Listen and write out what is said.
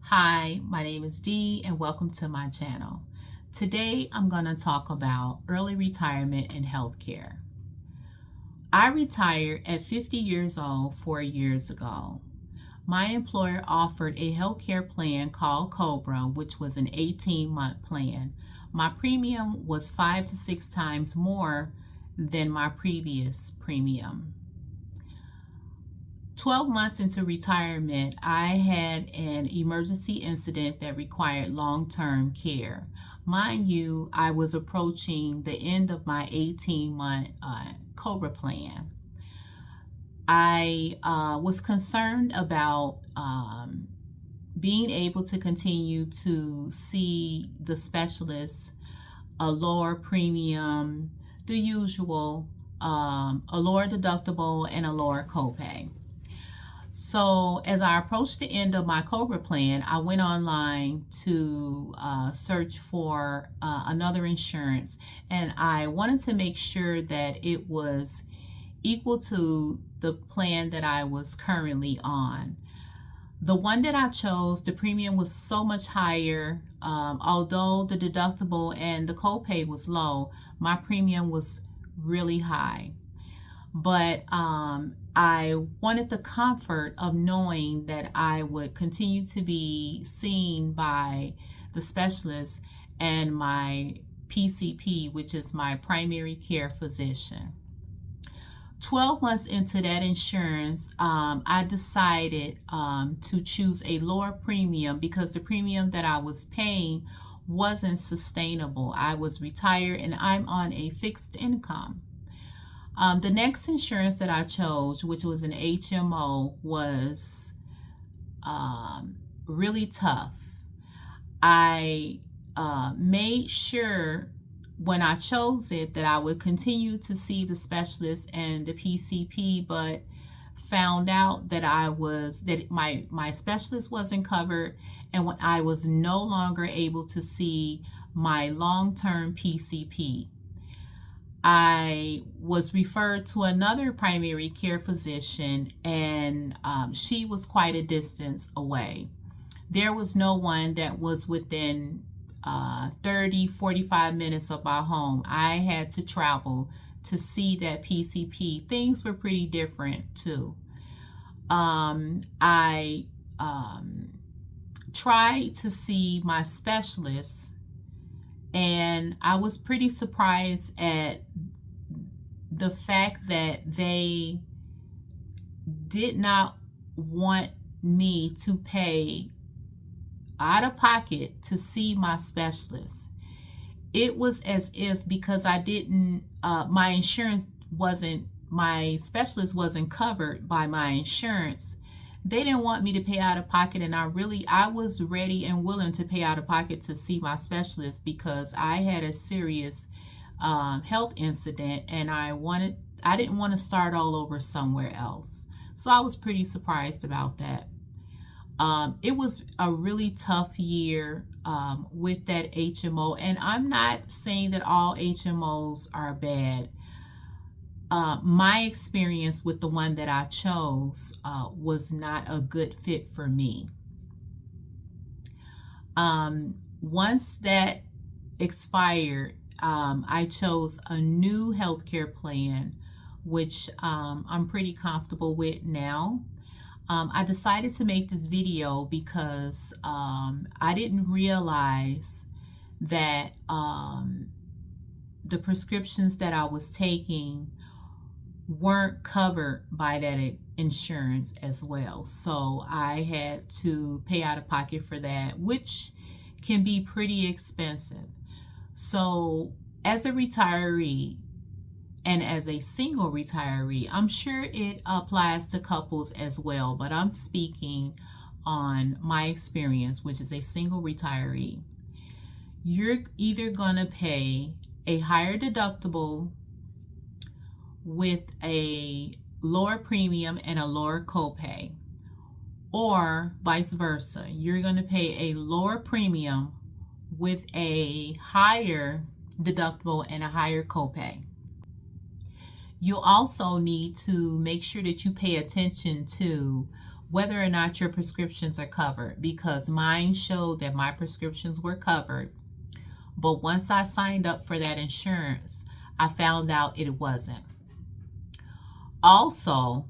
Hi, my name is Dee and welcome to my channel. Today I'm going to talk about early retirement and healthcare. I retired at 50 years old 4 years ago. My employer offered a healthcare plan called Cobra, which was an 18-month plan. My premium was 5 to 6 times more than my previous premium. 12 months into retirement, I had an emergency incident that required long-term care. Mind you, I was approaching the end of my 18-month COBRA plan. I was concerned about being able to continue to see the specialist, a lower premium, the usual, a lower deductible, and a lower copay. So as I approached the end of my COBRA plan, I went online to search for another insurance, and I wanted to make sure that it was equal to the plan that I was currently on. The one that I chose, the premium was so much higher. Although the deductible and the copay was low, my premium was really high. But I wanted the comfort of knowing that I would continue to be seen by the specialist and my PCP, which is my primary care physician. 12 months into that insurance, I decided to choose a lower premium because the premium that I was paying wasn't sustainable. I was retired and I'm on a fixed income. The next insurance that I chose, which was an HMO, was really tough. I made sure when I chose it that I would continue to see the specialist and the PCP, but found out that my specialist wasn't covered, and when I was no longer able to see my long-term PCP. I was referred to another primary care physician, and she was quite a distance away. There was no one that was within 30-45 minutes of my home. I had to travel to see that PCP. Things were pretty different too. I tried to see my specialist, and I was pretty surprised at the fact that they did not want me to pay out of pocket to see my specialist. It was as if because I didn't, my specialist wasn't covered by my insurance. They didn't want me to pay out of pocket, and I was ready and willing to pay out of pocket to see my specialist because I had a serious health incident, and I didn't want to start all over somewhere else. So I was pretty surprised about that. It was a really tough year with that HMO, and I'm not saying that all HMOs are bad. My experience with the one that I chose was not a good fit for me. Once that expired, I chose a new healthcare plan, which I'm pretty comfortable with now. I decided to make this video because I didn't realize that the prescriptions that I was taking weren't covered by that insurance as well. So I had to pay out of pocket for that, which can be pretty expensive. So as a retiree and as a single retiree, I'm sure it applies to couples as well, but I'm speaking on my experience, which is a single retiree. You're either going to pay a higher deductible with a lower premium and a lower copay, or vice versa. You're going to pay a lower premium with a higher deductible and a higher copay. You'll also need to make sure that you pay attention to whether or not your prescriptions are covered, because mine showed that my prescriptions were covered. But once I signed up for that insurance, I found out it wasn't. Also,